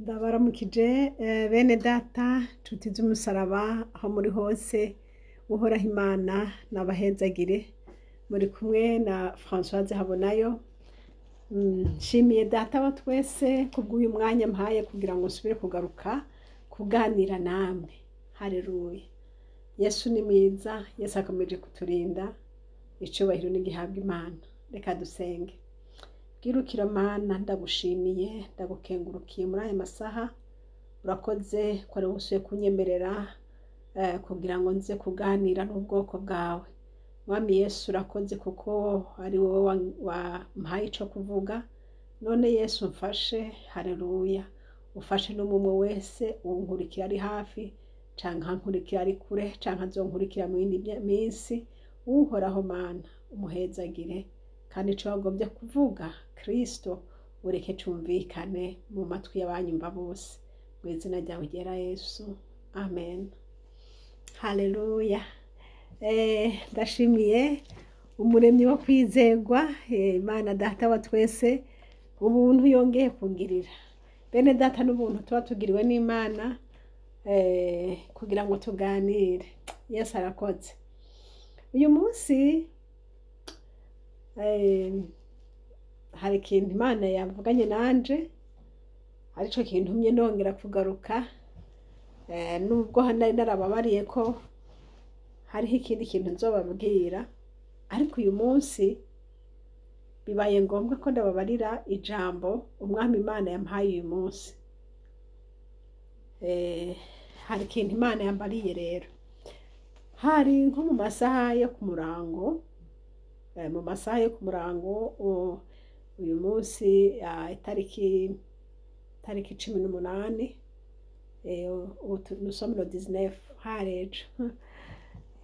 Ndabaramukije bene data nshuti z'umusaraba aho muri hose uhoraho Imana nabahezagire muri kumwe na Françoise Habonayo. Nshimiye data wa twese kubw'uyu mwanya mpaye kugira ngo nsubire kugaruka kuganira namwe. Haleluya. Yesu ni mwiza, Yesu akomeje kuturinda, icubahiro n'igihabwa Imana. Reka dusenge. Bwirukira Mana, ndagushimiye ndagukengurukiye muri aya masaha. Urakoze ko ari usuye kunyemerera kugira ngo nze kuganira n'ubwoko bwawe. Mwami Yesu urakoze kuko ari wowe wampaye ico kuvuga. None Yesu mfashe. Haleluya. Ufashe n'umwe wese unkurikira ari hafi canke ankurikira ari kure canke azonkurikira mu yindi minsi. Uhoraho Mana umuhezagire, kandi ico wagombye kuvuga Kristo ureke cumvikane mu matwi y'abanyumva bose. Mu izina ryawe ryera Yesu, amen. Haleluya. Ndashimiye umuremyi wo kwizegwa, Imana data wa twese, ubuntu yongeye kungirira. Bene data n'ubuntu tuba tugiriwe n'Imana kugira ngo tuganire. Yesu arakoze. Uyu munsi hari ikintu Imana yavuganye nanje, arico kintumye nongera kugaruka, nubwo nari narababariye ko hariho ikindi kintu nzobabwira, ariko uyu munsi bibaye ngombwa ko ndababarira ijambo umwami Imana yampaye uyu munsi. Hari ikintu Imana yambariye rero. Hari nko mu masaha yo ku murango, uyu munsi itariki 18, nous sommes le 19, harejo.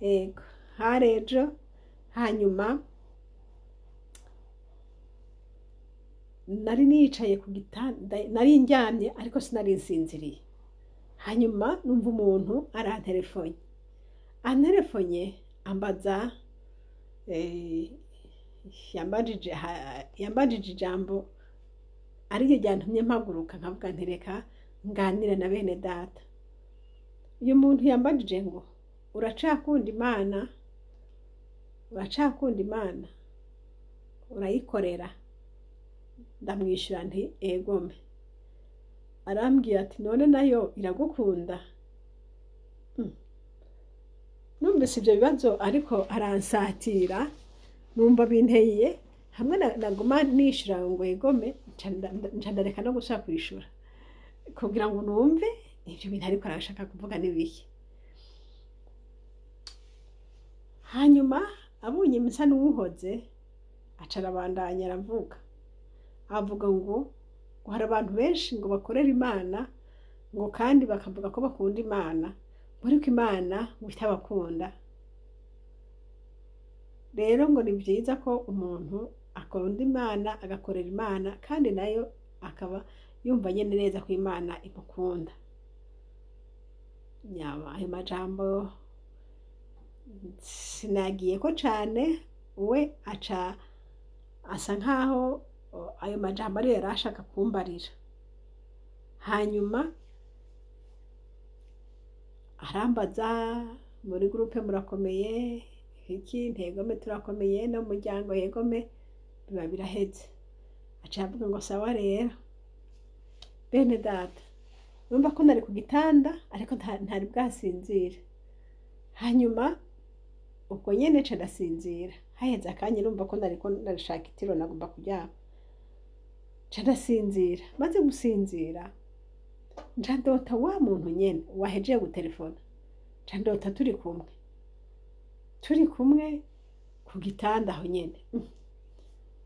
Ego, harejo. Hanyuma nari nicaye ku gitanda, nari ndyamye ariko sinari nsinziriye. Hanyuma numva umuntu anterefonye ambaza, yambajije ijambo ariryo ryantumye mpaguruka nkavuga nti reka nganire na bene data. Uyu muntu yambajije ngo uracakunda Imana, urayikorera? Ndamwishyura nti egome. Arambwira ati none nayo iragukunda? Numvise ibyo bibazo ariko aransatira, numva binteye hamwe naguma nishyura ngo egome, ndareka no gushaka kwishura kugira ngo numve ibyo bintu ariko arashaka kuvuga n'ibiki. Hanyuma abonye misa n'uwuhoze aca arabandanya avuga ngo hari abantu benshi ngo bakorera Imana, ngo kandi bakavuga ko bakunda Imana, ariko Imana ngo itabakunda. Rero ngo ni byiza ko umuntu akunda Imana, agakorera Imana, kandi nayo akaba yumva nyene neza ko Imana imukunda. Ayo majambo sinagiye ko cane, we aca asa nkaho ayo majambo ari yari ashaka kumbarira. Hanyuma arambaza muri groupe murakomeye iki? Ntegome turakomeye, no muryango yegome, biba biraheze. Aca avuga ngo sawa rero bene data, numva ko nari ku gitanda ariko ntari bwasinzira. Hanyuma ubwo nyene ca ndasinzira. Haheze akanya numva ko narishaka itiro nagomba kuryama, ca ndasinzira. Maze gusinzira nca ndota wa muntu nyene wahejeje gutelefona, nca ndota turi kumwe ku gitanda aho nyene.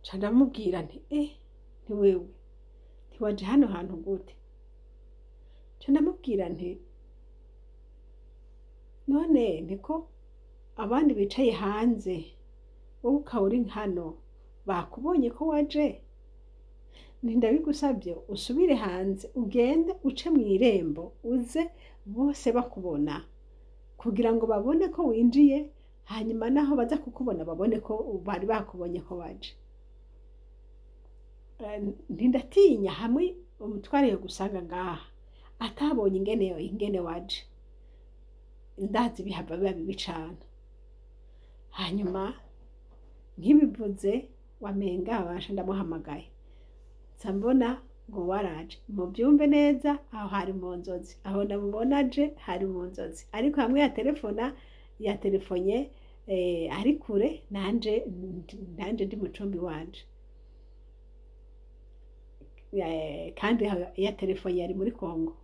Nca ndamubwira nti nti wewe ntiwaje hano hantu gute? Nca ndamubwira nti none niko abandi bicaye hanze, wowe ukaba uri hano, bakubonye ko waje? Ndabigusabye usubire hanze, ugende uce mw'irembo, uze bose bakubona, kugira ngo babone ko winjiye, hanyuma naho baza kukubona babone ko bari bakubonye ko waje. Ndatinya hamwe umutware yo gusanga ngaha atabonye ingene waje, ndazi bihava biba bibi cane. Hanyuma nkibivuze wamenga abasha ndamuhamagaye, nca mbona ngo waraje, muvyumve neza aho hari mu nzozi, aho ndamubona aje hari mu nzozi, ariko hamwe yatelefonye ari kure, nanje ndi mu cumbi wanje, kandi yatelefonye yari muri Kongo.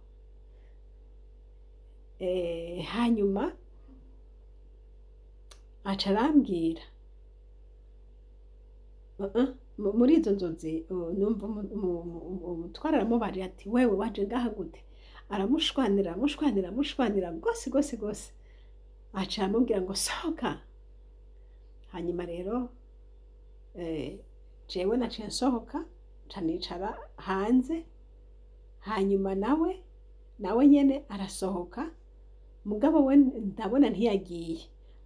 Hanyuma aca arambwira muri izo nzozi, numva umutware aramubariye ati wewe waje ngaha gute, aramushwanira gose, aca aramubwira ngo sohoka. Hanyuma rero jewe naciye nsohoka, nca nicara hanze, hanyuma nawe nyene arasohoka, mugabo we ndabona ntiyagiye,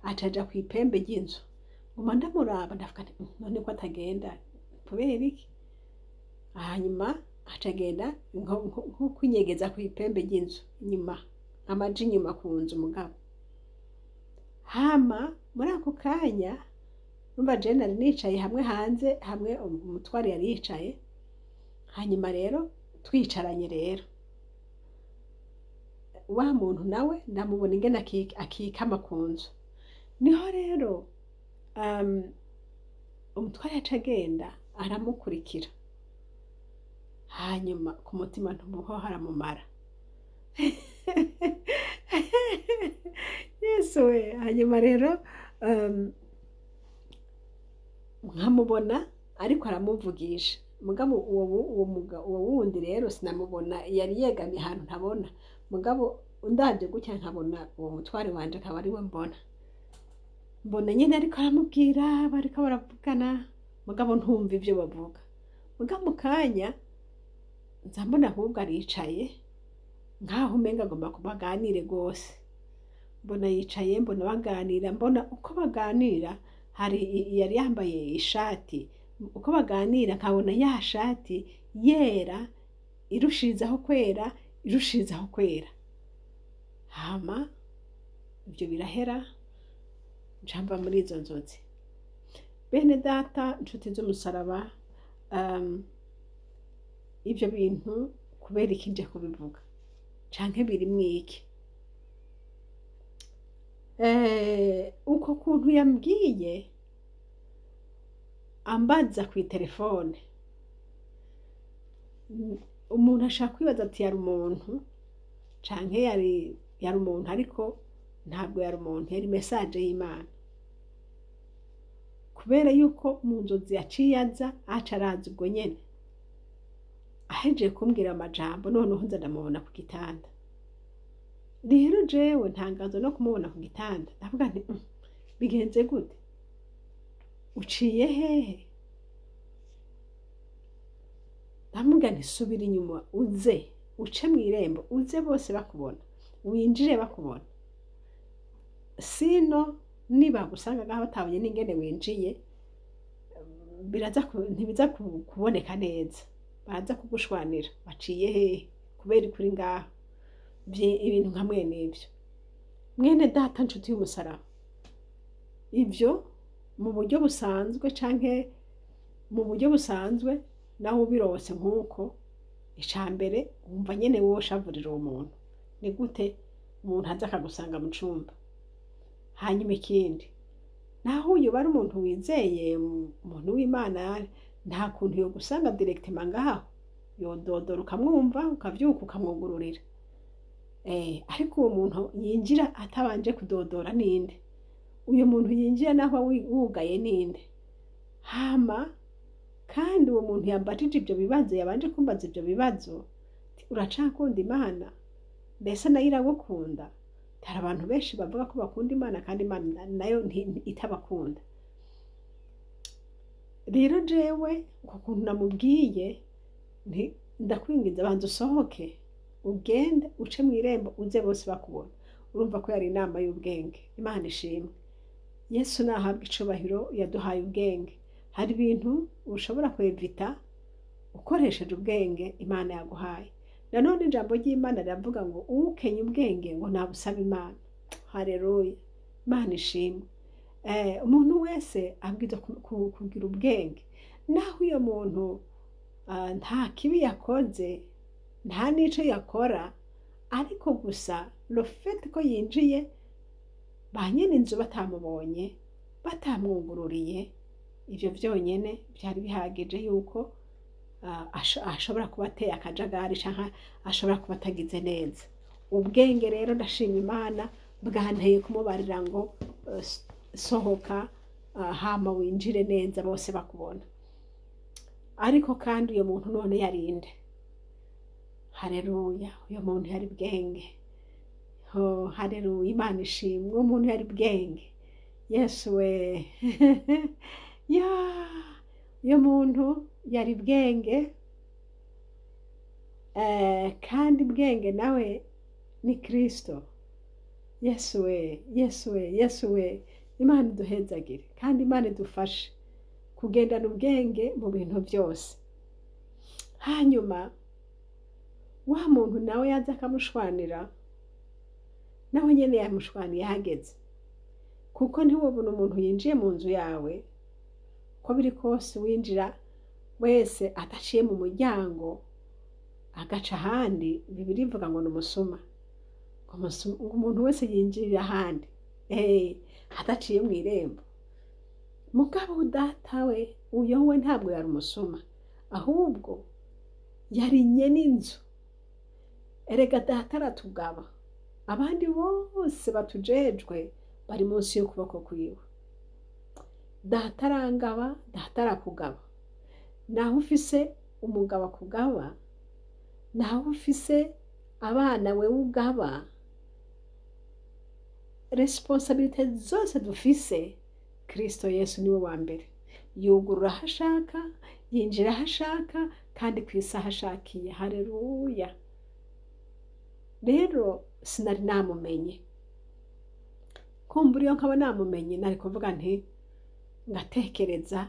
aca aja kw'ipembe ry'inzu, nguma ndamuraba ndavuga nti none ko atagenda kubera iki? Hanyuma aca agenda nko kwinyegeza kw'ipembe ry'inzu inyuma, amaja inyuma ku nzu mugabo. Hama muri ako kanya numva je nari nicaye hamwe hanze, hamwe umutware yari yicaye. Hanyuma rero twicaranye rero, wa muntu nawe ndamubona ingene akikama ku nzu. Niho rero umutware yaca agenda aramukurikira, hanyuma ku mutima ntumuho haramumara. Yesu we. Hanyuma rero nkamubona ariko aramuvugisha, mugabo uwo wundi rero sinamubona, yari yegamye ahantu ntabona, mugabo ndavye gutya nkabona uwo mutware wanje akaba ari we mbona nyene ariko aramubwira, bariko baravugana, mugabo ntumva ivyo bavuga. Mugabo mu kanya nza mbona ahubwo aricaye nkaho umenga agomba kubaganire gose, mbona yicaye, mbona baganira, mbona uko baganira yari yambaye ishati, uko baganira nkabona ya shati yera irushirizaho kwera. Hama ivyo birahera, njamba muri izo nzozi. Bene data, nshuti z'umusaraba, ivyo bintu kubera iki nje kubivuga, canke birimwo iki? Uko kuntu yambwiye ambaza kw'iterefone, umuntu ashaka kwibaza ati yari umuntu canke yari umuntu, ariko ntabwo yari umuntu, yari message y'Imana, kubera yuko mu nzozi yaciye aza aca araza ubwo nyene. Ahejeje kumbwira amajambo, noneho nza ndamubona ku gitanda. Rero jewe ntangazo no kumubona ku gitanda, ndavuga nti bigenze gute, uciye hehe? Ndamubwira nti subira inyuma, uce mw'irembo, uze bose bakubona, winjire bakubona, sino niba gusanga ngaho batabonye n'ingene winjiye, ntibiza kuboneka neza, baraza kugushwanira, baciye hehe kubera kuri ngaho. Ibintu nka mwene ivyo, mwene data nshuti y'umusaraba, ivyo mu buryo busanzwe canke mu buryo busanzwe naho ubirose nk'uko, icambere wumva nyene woshavurira uwo muntu, ni gute umuntu aza akagusanga mu cumba. Hanyuma ikindi, naho uyu bari umuntu wizeye, umuntu w'Imana, nta kuntu yo gusanga directement ngaho, yododora ukamwumva, ukavyuka ukamwugururira. Ariko uwo muntu yinjira atabanje kudodora ninde? Uyu muntu yinjira naho wugaye ninde? Hama kandi uwo muntu yambajije ibyo bibazo, yabanje kumbaza ibyo bibazo, uracakunda Imana? Mbese nayo iragukunda? Hari abantu benshi bavuga ko bakunda Imana kandi Imana nayo itabakunda. Rero jewe uko kuntu namubwiye, ndakwinginze banza usohoke, ugende uce mw'irembo, uze bose bakubona. Urumva ko yari inama y'ubwenge. Imana ishimwe. Yesu nahabwa icubahiro, yaduhaye ubwenge. Hari ibintu ushobora kwevita ukoresheje ubwenge Imana yaguhaye. Nanone ijambo ry'Imana riravuga ngo ukenye ubwenge ngo nabusaba Imana. Haleluya, Imana ishimwe. Umuntu wese abwirizwa kugira ubwenge, naho iyo muntu nta kibi yakoze, nta n'ico yakora, ariko gusa rofete ko yinjiye ba nyene inzu batamubonye, batamwugururiye, ivyo vyonyene byari bihagije yuko ashobora kuba ateye akajagari canke ashobora kuba atagize neza. Ubwenge rero ndashima Imana bwanteye kumubarira ngo sohoka hama winjire neza bose bakubona. Ariko kandi uyo muntu none yarinde. Haleluya, uyo muntu yari bwenge. Haleluya, Imana ishimwe, umuntu yari bwenge. Yesu we uyo muntu yari bwenge, kandi bwenge nawe ni Kristo. Yesu we, Imana iduhezagire kandi Imana idufashe kugendana ubwenge mu bintu byose. Hanyuma wa muntu nawe yaza akamushwanira, nawe nyene yamushwaniye hageze, kuko ntiwobona umuntu yinjiye mu nzu yawe ko biri kose winjira wese ataciye mu muryango agaca ahandi. Bibiri ivuga ngo n'umusuma, umuntu wese yinjirira ahandi adaciye mu irembo. Mugabo data we uyo we ntabwo yari umusuma, ahubwo yari nyene inzu. Erega data aratugaba, abandi bose batujejwe bari munsi y'ukuboko kwiwe. Data arangaba, data arakugaba. Naho ufise umugabo akugaba, naho ufise abana we ugaba, responsabilite zose dufise, Kristo Yesu niwe wa mbere. Yugurura aho ashaka, yinjira aho ashaka, kandi ku isaha ashakiye. Haleluya. Rero sinari namumenye, kumbura iyo nkaba namumenye nari kuvuga nti ngatekereza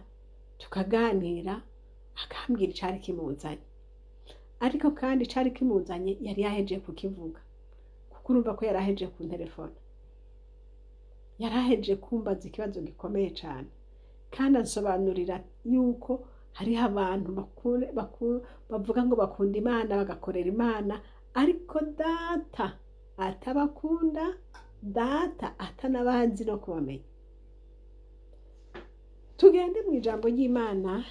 tukaganira akambwira icari kimuzanye. Ariko kandi icari kimuzanye yari yahejeje kukivuga, kuko urumva ko yarahejeje ku telefone, yarahejeje kumbaza ikibazo gikomeye cyane, kandi ansobanurira yuko hariho abantu bavuga ngo bakunda Imana, bagakorera Imana, ariko data atabakunda, data atanabazi no kubamenya. Tugende mu ijambo ry'Imana.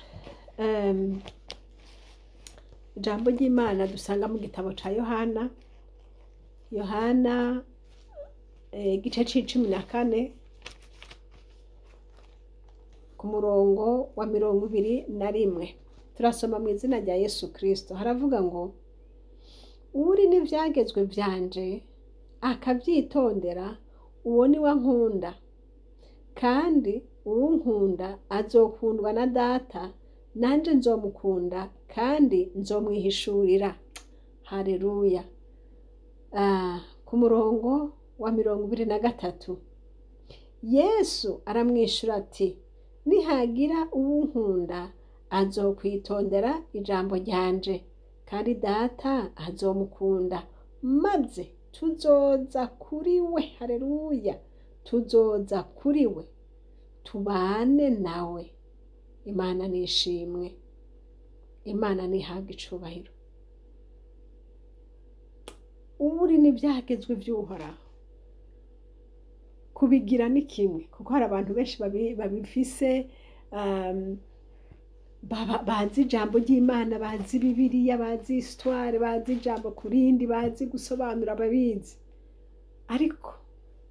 Ijambo ry'Imana dusanga mu gitabo ca Yohana igice c'14 ku murongo wa 21. Turasoma mu izina rya Yesu Kristo. Haravuga ngo uri n'ivyagezwe vyanje akavyitondera, uwo ni wa nkunda, kandi uwunkunda azokundwa na data, nanje nzomukunda kandi nzomwihishurira. Haleluya. Ku murongo wa 23 Yesu aramwishura ati, nihagira uwunkunda azokwitondera ijambo ryanje, kandi data azomukunda, maze tuzoza kuri we. Haleluya, tuzoza kuri we tubane nawe. Imana nishimwe, Imana nihabwe icubahiro. Uri n'ivyagezwe vy'Uhoraho kubigira ni kimwe, kuko hari abantu benshi babifise, bazi ijambo ry'Imana, bazi Bibiliya, bazi histoire, bazi ijambo kurindi, bazi gusobanura, babizi, ariko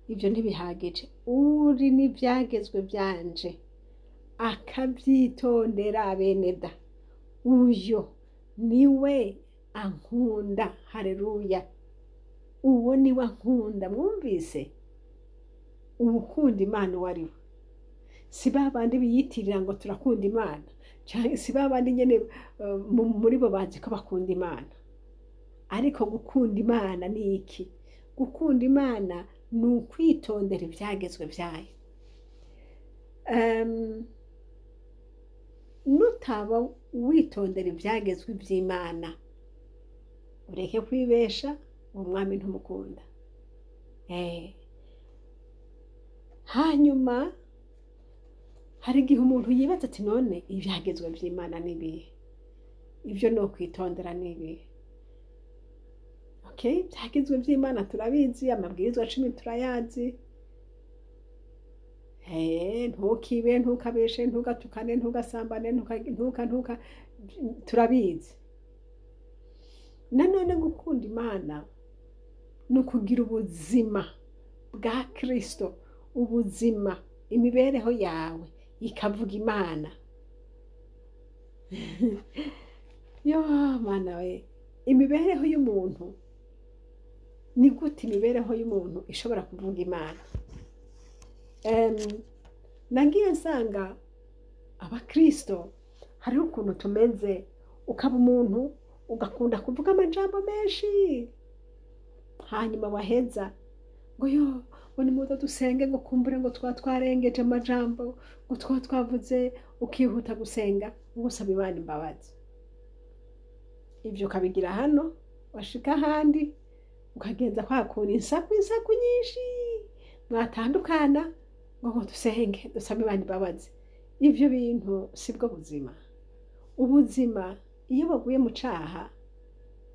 ivyo ntibihagije. Uri n'ivyagezwe vyanje akavyitondera, beneda, uyo niwe ankunda. Haleluya, uwo niwe ankunda. Mwumvise ubukunda Imana wariwe, si babandi biyitirira ngo turakunda Imana, cyangwa si babandi nyene muri bo bazi ko bakunda Imana. Ariko gukunda Imana ni iki? Gukunda Imana ni ukwitondera ivyagezwe vyayo. Nutaba witondera ibyagezwe by'Imana, ureke kwibesha, uwo mwami ntumukunda. Hanyuma hari igihe umuntu yibaza ati none ibyagezwe by'Imana ni ibihe? Ibyo ni ukwitondera ni ibihe? Ibyagezwe by'Imana turabizi, amabwirizwa 10 turayazi. Ntukibe, ntukabeshe, ntugatukane, ntugasambane, ntuka turabizi. Nanone gukunda Imana ni ukugira ubuzima bwa Kristo, ubuzima, imibereho yawe ikavuga Imana. Yo Mana we, imibereho y'umuntu ni gute? Imibereho y'umuntu ishobora kuvuga Imana? Nagiye nsanga abakristo hariho ukuntu tumeze, ukaba umuntu ugakunda kuvuga amajambo menshi, hanyuma waheza ngo yo ngo nimuze dusenge, ngo kumbure ngo twarengeje amajambo, ngo twavuze, ukihuta gusenga ugusaba Imana imbabazi. Ibyo ukabigira hano, washika ahandi ukagenza kwakura insaku nyinshi, mwatandukana ngo dusenge dusaba Imana imbabazi. Ibyo bintu sibwo buzima. Ubuzima iyo baguye mu caha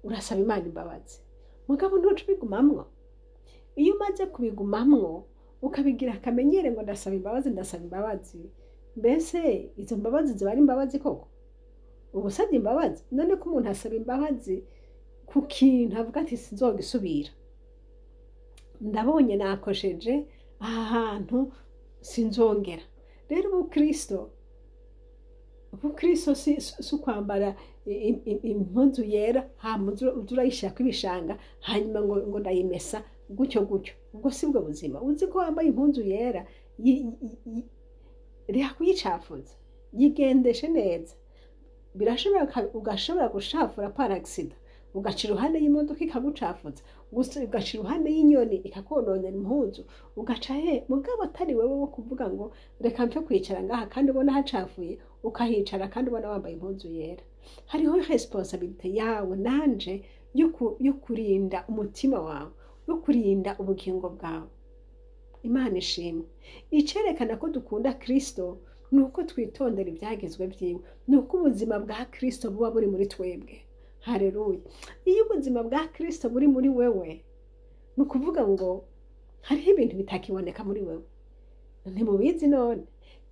urasaba Imana imbabazi, mugabo ntucubigumamwo. Iyo umaze kubigumamwo ukabigira akamenyere ngo ndasaba imbabazi, mbese izo mbabazi ziba ari imbabazi koko? Ubusabye imbabazi? None ko umuntu asaba imbabazi ku kintu avuga ati sinzogisubira, ndabonye nakosheje aha hantu sinzongera. Rero ubukristo si ukwambara impuzu yera hama urayishirako ibishanga hanyuma ngo ndayimesa gutyo. Ubwo sibwo buzima. Uzi ko wambaye impuzu yera, reha kuyicafuza, yigendeshe neza. Ugashobora gushafura parasida, ugaca iruhande y'imodoka ikagucafuza, ugaca iruhande y'inyoni ikakononera impuzu, ugaca mugabo atari wewe wo kuvuga ngo reka mfe kwicara ngaha kandi ubona hacafuye, ukahicara kandi ubona wambaye impuzu yera. Hariho responsibility yawe nanje yo kurinda umutima wawe, yo kurinda ubugingo bwawe. Imana ishimwe. Icerekana ko dukunda Kristo nuko twitondera ibyagezwe byiwe, nuko ubuzima bwa Kristo buba buri muri twebwe. Haleluya. Iyo ubuzima bwa Kristo buri muri wewe, nukuvuga ngo hariho ibintu bitakiboneka muri wewe. Ntimubizi none?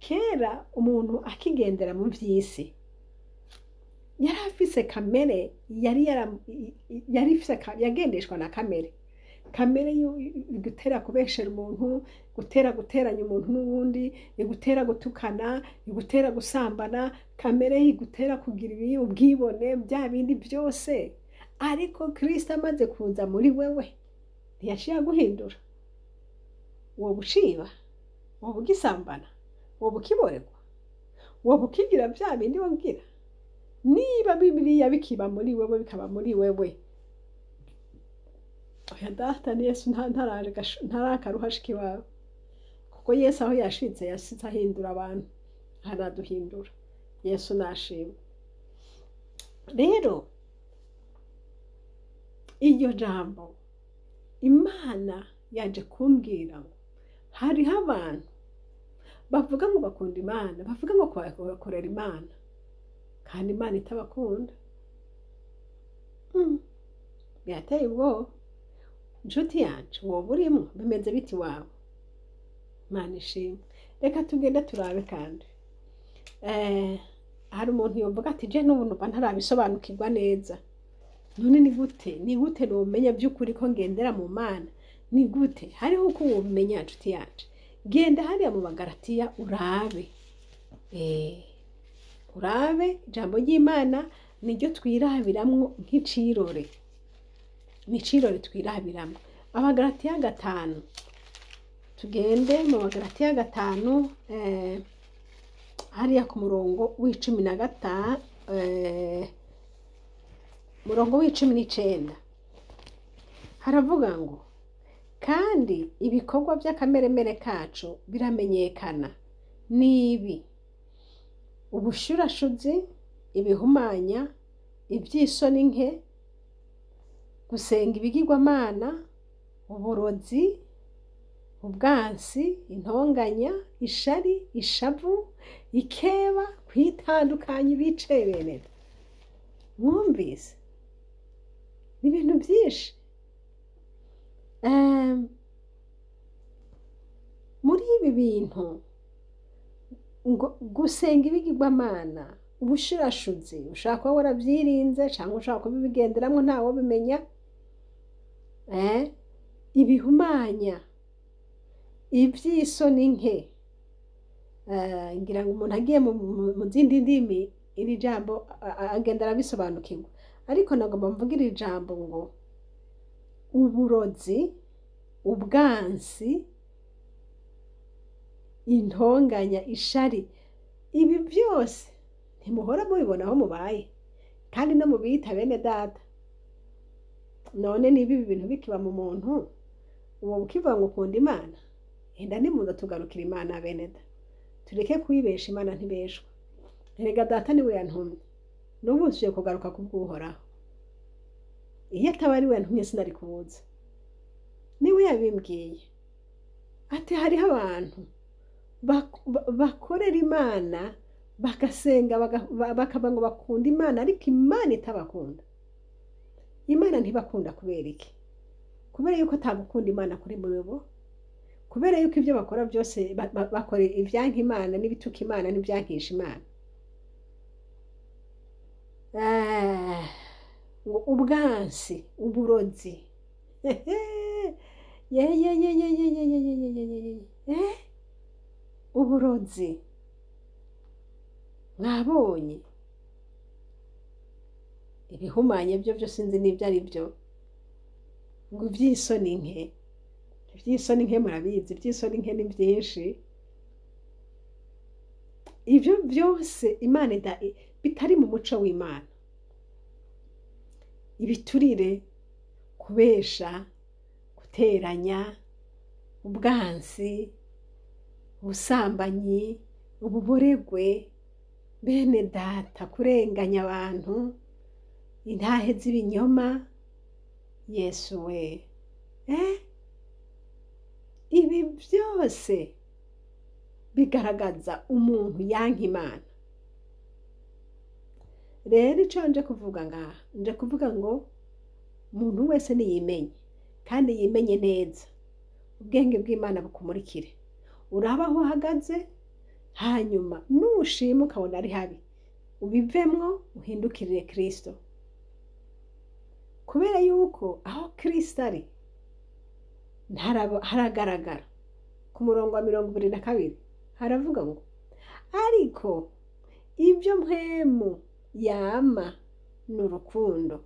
Kera umuntu akigendera mu by'isi yari afise kamere, yagendeshwa na kamere igutera kubeshera umuntu, guteranya umuntu n'uwundi, igutera gutukana, igutera gusambana, kamere igutera kugira ubwibone, bya bindi byose. Ariko Kristo amaze kuza muri wewe ntiyashira guhindura. Wowe uciba, wowe ugisambana, wowe ukiboregwa, wowe ukigira bya bindi wabwira. Niba Bibiliya bikiba muri wewe, bikaba muri wewe, oya data ni Yesu ntarakaruhashika iwawe. Kuko Yesu aho yashitse yasize ahindura abantu, haraduhindura. Yesu nashimwe. Rero iryo jambo Imana yaje kumbwira ngo hariho abantu bavuga ngo bakunda Imana, bavuga ngo bakorera Imana, kandi Imana itabakunda. Byateye ubwoba. Nshuti yanje, wowe urimo bimeze biti wawe? Imana ishimwe. Reka tugende turabe kandi. Hari umuntu yumvuga ati je n'ubu numva ntarabisobanukirwa neza. None ni gute nomenya by'ukuri ko ngendera mu Mana? Ni gute? Hariho uko womenya nshuti yanje. Genda hariya mu Bagalatiya urabe. Urabe ijambo ry'Imana niryo twirabiramwo nk'icirore. Nicirore twirabiramwo. Abagalatiya 5. Tugende mu Bagalatiya 5 hariya ku murongo w'15, murongo w'19 haravuga ngo kandi ibikorwa by'akameremere kacu biramenyekana nibi: ubushurashuzi, ibihumanya, iby'isoni nke, gusenga ibigirwamana, uburozi, ubwansi, intonganya, ishari, ishavu, ikeba, kwitandukanya ibice bene. Mwumvise? Ni ibintu byinshi. Muri ibi bintu ngo gusenga ibigirwamana, ubushirashuzi, ushaka kuba warabyirinze cyangwa ushaka kubigenderamo ntawo bimenya, ibihumanya, iby'isoni nke, ngira ngo umuntu agiye mu zindi ndimi iri jambo agenda arabisobanukirwa, ariko nagomba mvuga iri jambo ngo uburozi, ubwansi, intonganya, ishari, ibi byose ntimuhora mubibona aho mubaye, kandi no mubita bene data. None niba ibi bintu bikiba mu muntu, uwo ukivuga ngo ukunda Imana, enda nimuza tugarukira Imana bene da, tureke kuyibesha Imana ntibeshwa. Erega data niwe yantumye, n'ubu nsubiye kugaruka kubw'Uhoraho. Iyo ataba ari we yantumye sinari kubuza, niwe yabimbwiye ati hariho abantu bakorera Imana, bagasenga, bakaba ngo bakunda Imana, ariko Imana itabakunda. Imana ntibakunda kubera iki? Kubera yuko atagukunda Imana kuri muri bo, kubera yuko ibyo bakora byose bakora ibyanka Imana n'ibituka Imana n'ibyankisha Imana. Ubwansi, uburozi, uburozi mwabonye, ibihumanye byo byose sinzi n'ibyo ari byo, ngo iby'isoni nke, iby'isoni nke murabizi, iby'isoni nke ni byinshi. Ibyo byose Imana bitari mu muco w'Imana. Ibiturire, kubesha, guteranya, ubwansi, ubusambanyi, ububoregwe, bene data, kurenganya abantu, intahe z'ibinyoma. Yesu we, ibi byose bigaragaza umuntu yanka Imana. Rero icyo nje kuvuga ngaha, nje kuvuga ngo umuntu wese niyimenye, kandi yimenye neza, ubwenge bw'Imana bukumurikire, uraba aho uhagaze, hanyuma nushima ukabona ari habi, ubivemwo uhindukirire Kristo. Kubera yuko aho Kristo ari haragaragara. Ku murongo wa 22 haravuga ngo ariko ibyo mpwemu yama n'urukundo.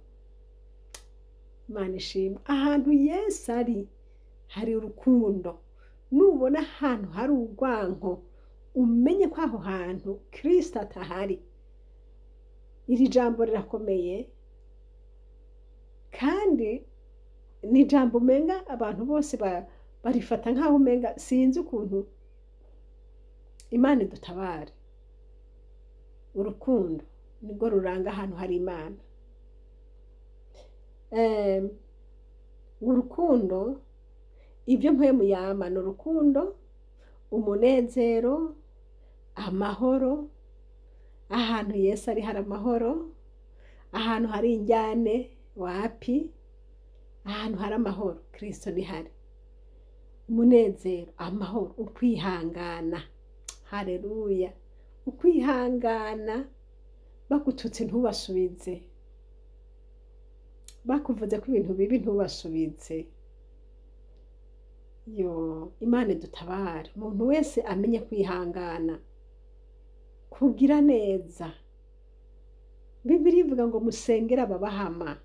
Imana ishimwe. Ahantu Yesu ari hari urukundo. Nubona ahantu hari urwanko, umenye ko aho hantu Kristo atahari. Iri jambo rirakomeye, kandi ni jambo umenga abantu bose barifata nk'aho umenga sinzi ukuntu. Imana idutabare. Urukundo nibwo ruranga ahantu hari Imana. Urukundo, ibyo mpwemu yama n'urukundo, umunezero, amahoro. Ahantu Yesu ari hari amahoro, ahantu hari injyane wapi, ahantu hari amahoro Kristo ni hari. Umunezero, amahoro, ukwihangana. Haleluya. Ukwihangana, bakututse ntubasubize, bakuvuze ko ibintu bibi ntubasubize. Imana idutabare. Umuntu wese amenye kwihangana, kugira neza. Bibiliya ivuga ngo musengere ababahama.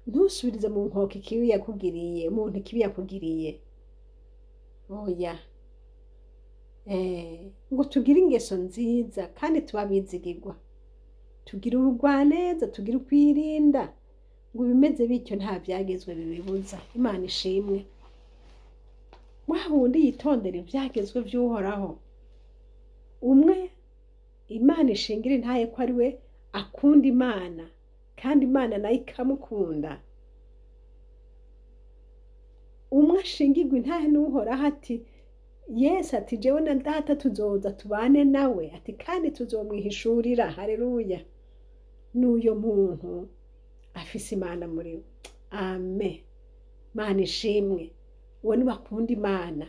Ntusubirize mu nkoko ikibi yakugiriye, umuntu ikibi yakugiriye. Oya. Ngo tugire ingeso nziza kandi tubabizigirwa. Tugire ubugwaneza, tugire ukwirinda, ngo bimeze bityo nta byagezwe bibibuza. Imana ishimwe. Wa wundi yitondera ibyagezwe by'Uhoraho, umwe imana ishingira intaye ko ari we akunda imana kandi imana nayo ikamukunda, umwe ashingirwa intahe n'uhoraho ati Yesu ati jewe na data tuzoza tubane nawe ati kandi tuzomwihishurira. Haleluya! n'uyo muntu afise imana muri we. Amen. Imana ishimwe. Uwo ni bakunda imana.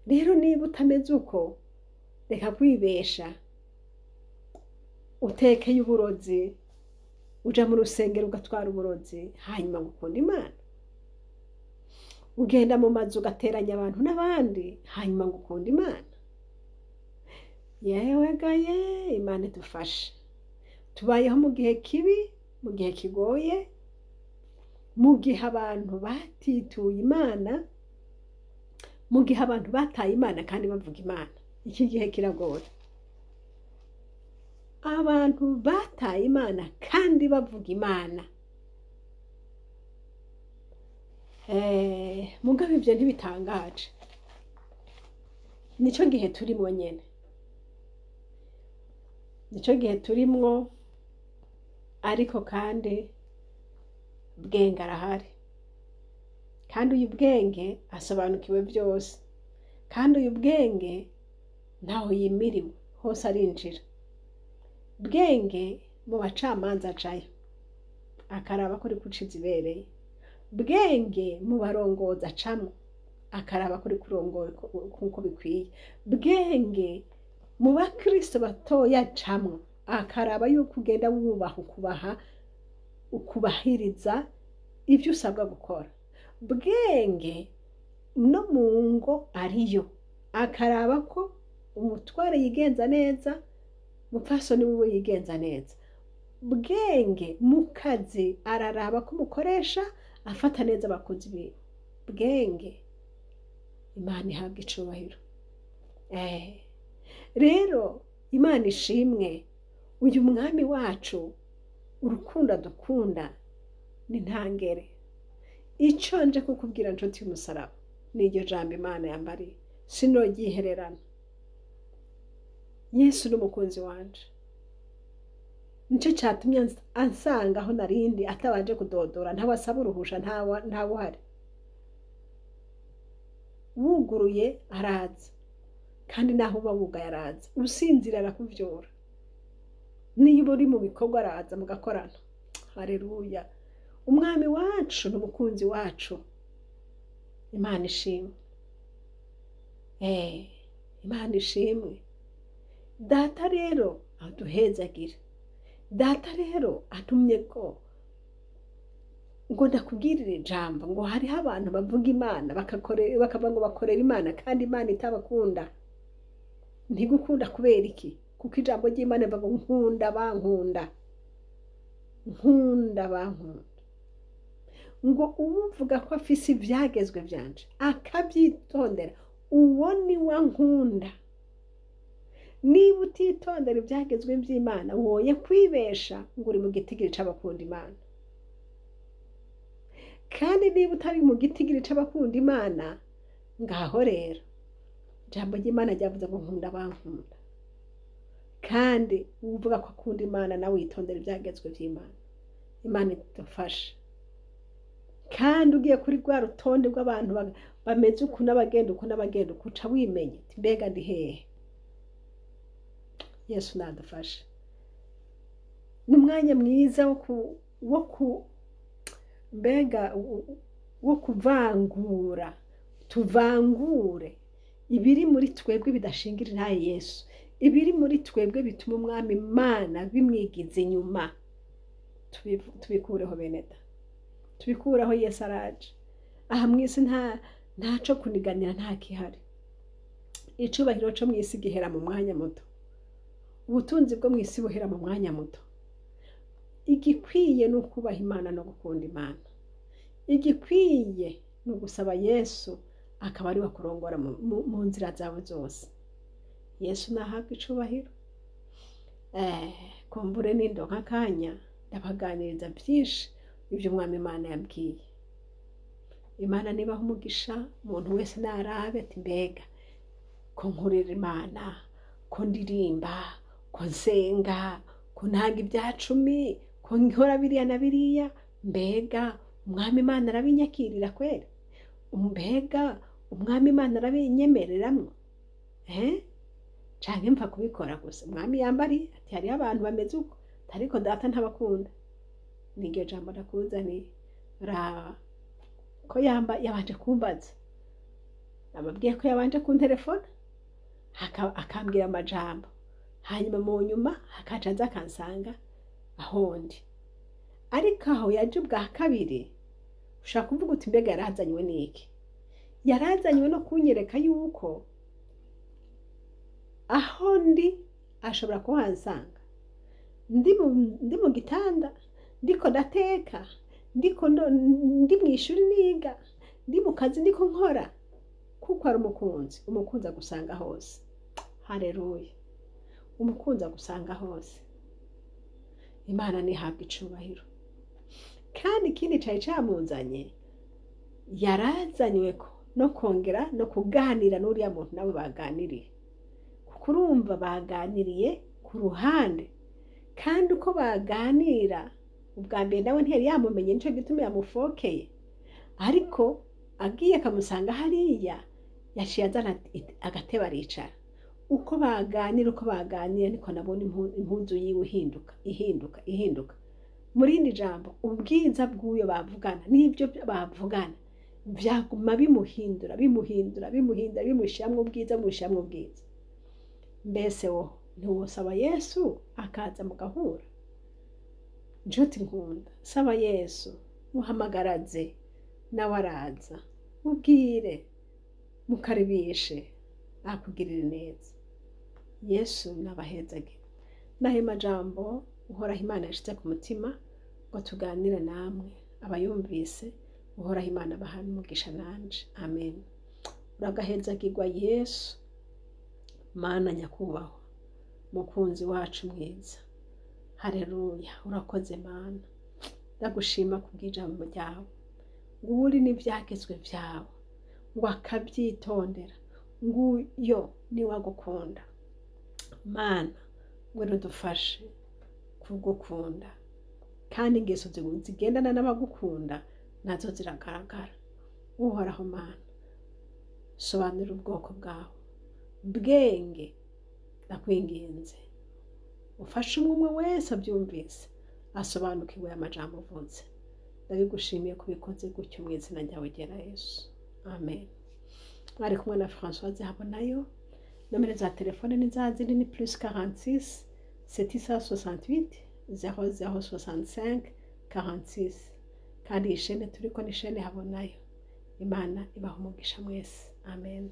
Rero niba utameze uko, reka kwibesha, utekeye uburozi, uja mu rusengero ugatwara uburozi, hanyuma gukunda imana. Ugenda mu mazu ugateranya abantu n'abandi, hanyuma gukunda imana. Yewe gaye, imana idufashe. Tubayeho mu gihe kibi, mu gihe kigoye, mu gihe abantu batituye imana, mu gihe abantu bataye imana kandi bavuga imana. Iki gihe kiragoye. Abantu bataye imana kandi bavuga imana. Mugabe ibyo ntibitangaje. Nico gihe turimwo nyene. Nico gihe turimwo, ariko kandi bwenge arahari. Kandi uyu bwenge asobanukiwe byose. Kandi uyu bwenge ntaho yimiriwe, hose arinjira. Bwenge mu bacamanza acayo, akaraba kuri kuciza ibereye. Bwenge mu barongoza acamwo, akaraba kuri kurongoye kuko bikwiye. Bwenge mu bakristo batoya acamwo, akaraba yuko ugenda wubaha ukubahiriza ibyo usabwa gukora. Bwenge no mu ngo ariyo, akaraba ko umutware yigenza neza, umupfasoni wiwe yigenza neza. Bwenge mu kazi araraba ko umukoresha afata neza abakozi biwe. Bwenge, imana ihabwa icubahiro. Rero imana ishimwe, uyu mwami wacu urukundo dukunda ni ntangere. Ico nje kukubwira nshuti y'umusaraba ni iryo jambo imana yambariye, sinogyihererana. Yesu n'umukunzi wanje, nico catumye ansanga aho narindi, atabanje kudodora, ntawasaba uruhusha, ntawuhari. Wuguruye araza, kandi naho uba wugaye araza. Usinzira arakuvyura, niyo uri mu bikorwa araza mugakorana. Haleluya! Umwami wacu n'umukunzi wacu, imana ishimwe. Imana ishimwe. Data rero aduhezagira. Data rero atumye ko ngo ndakubwirire ijambo, ngo hariho abantu bavuga imana bakavuga ngo bakorera imana kandi imana itabakunda. Ntigukunda kubera iki? Kuko ijambo ry'Imana rivuga ngo nkunda bankunda. Nkunda bankunda. Ngo uvuga ko afise ivyagezwe vyanje akabyitondera, uwo ni wa nkunda. Niba utitondera ibyagezwe by'Imana, woye kwibesha ngo uri mu gitigiri c'abakunda imana. Kandi niba utari mu gitigiri c'abakunda imana, ngaho rero ijambo ry'Imana ryavuze ngo nkunda bankunda. Kandi uvuga ko akunda imana nawe witondera ibyagezwe by'Imana. Imana idufashe. Kandi ugiye kuri rwa rutonde rw'abantu bameze uku n'abagenda uku n'abagenda uku, uca wimenye ati mbega ndi hehe. Yesu nadufashe. N'umwanya mwiza wo kuvangura, tuvangure ibiri muri twebwe bidashingira intahe Yesu, ibiri muri twebwe bituma umwami Imana bimwigiza inyuma. Tubikureho beneda, tubikureho. Yesu araje. Aha mwisi ntaco kuniganira, nta kihari. Icubahiro co mwisi gihera mu mwanya muto, ubutunzi bwo mwisi buhera mu mwanya muto. Igikwiye ni ukubaha imana no gukunda imana. Igikwiye ni ugusaba Yesu akaba ari we kurongora mu nzira zawe zose. Yesu nahabwa icubahiro. Kumbure nindo nk'akanya ndabaganiriza byinshi ibyo umwami Imana yabwiye. Imana nibaho umugisha, umuntu wese narabe ati mbega ko nkorera imana, ko ndirimba, ko nsenga, ko ntanga ibya cumi, ko nkora biriya na biriya, mbega umwami Imana arabinyakirira kwera? Mbega umwami Imana arabinyemereramwo? Canke mpfa kubikora gusa? Umwami yambariye ati hariho abantu bameze uko, ariko data ntabakunda. Niryo jambo ndakuzaniye. Raba ko yabanje kumbaza, nababwiye ko yabanje kunterefona akambwira amajambo, hanyuma mu nyuma akaca aza akansanga aho ndi. Ariko aho yaje ubwa kabiri, ushaka kuvuga uti mbega yarazanywe n'iki? Yarazanywe no kunyereka yuko aho ndi ashobora kuhansanga, ndi mu gitanda, ndiko ndateka, ndi mu ishuri niga, ndi mu kazi ndiko nkora, kuko ari umukunzi agusanga hose. Haleluya! Umukunzi agusanga hose. Imana nihabwa icubahiro. Kandi ikindi cari camuzanye, yarazanywe no kongera no kuganira n'uriya muntu nawe baganiriye. Kuko urumva baganiriye ku ruhande, kandi uko baganira ubwa mbere nawe ntiyari yamumenye, nico gituma yamufokeye. Ariko agiye akamusanga hariya, yaciye azana agateba aricara. Uko baganira niko nabona impuzu yiwe ihinduka. Murindi jambo, ubwiza bw'uyo bavugana n'ibyo bavugana vyaguma bimuhindura, bimushiramwo ubwiza. Mbese wowe ntiwosaba Yesu akaza mugahura? Nshuti nkunda, saba Yesu, muhamagaraze nawe araza, mubwire, mukaribishe, akugirire neza. Yesu nabahezage. Nahe majambo uhoraho Imana yashize ku mutima ngo tuganire namwe, abayumvise uhoraho Imana bahana umugisha nanje. Amen. Uragahezagirwa Yesu, Mana nyakubahwa, mukunzi wacu mwiza. Haleluya! Urakoze Mana, ndagushima kubw'ijambo ryawe, nguri n'ivyagezwe vyawe, ngo akavyitondera, nguyo niwe agukunda. Mana, ngwino dufashe kugukunda, kandi ingeso zigendana n'abagukunda nazo ziragaragara. Uhoraho Mana, sobanura ubwoko bwawe, bwenge ndakwinginze, ufashe umwe wese abyumvise asobanukiwe amajambo uvuze. Ndabigushimiye kubikoze gutyo mu izina ryawe ryera Yesu. Amen. Mwari kumwe na Françoise Habonayo. Nomero za telefone ni za zindi, ni +46 768 0065 46. Kandi ishene turiko ni ishene Habonayo. Imana ibaha umugisha mwese. Amen.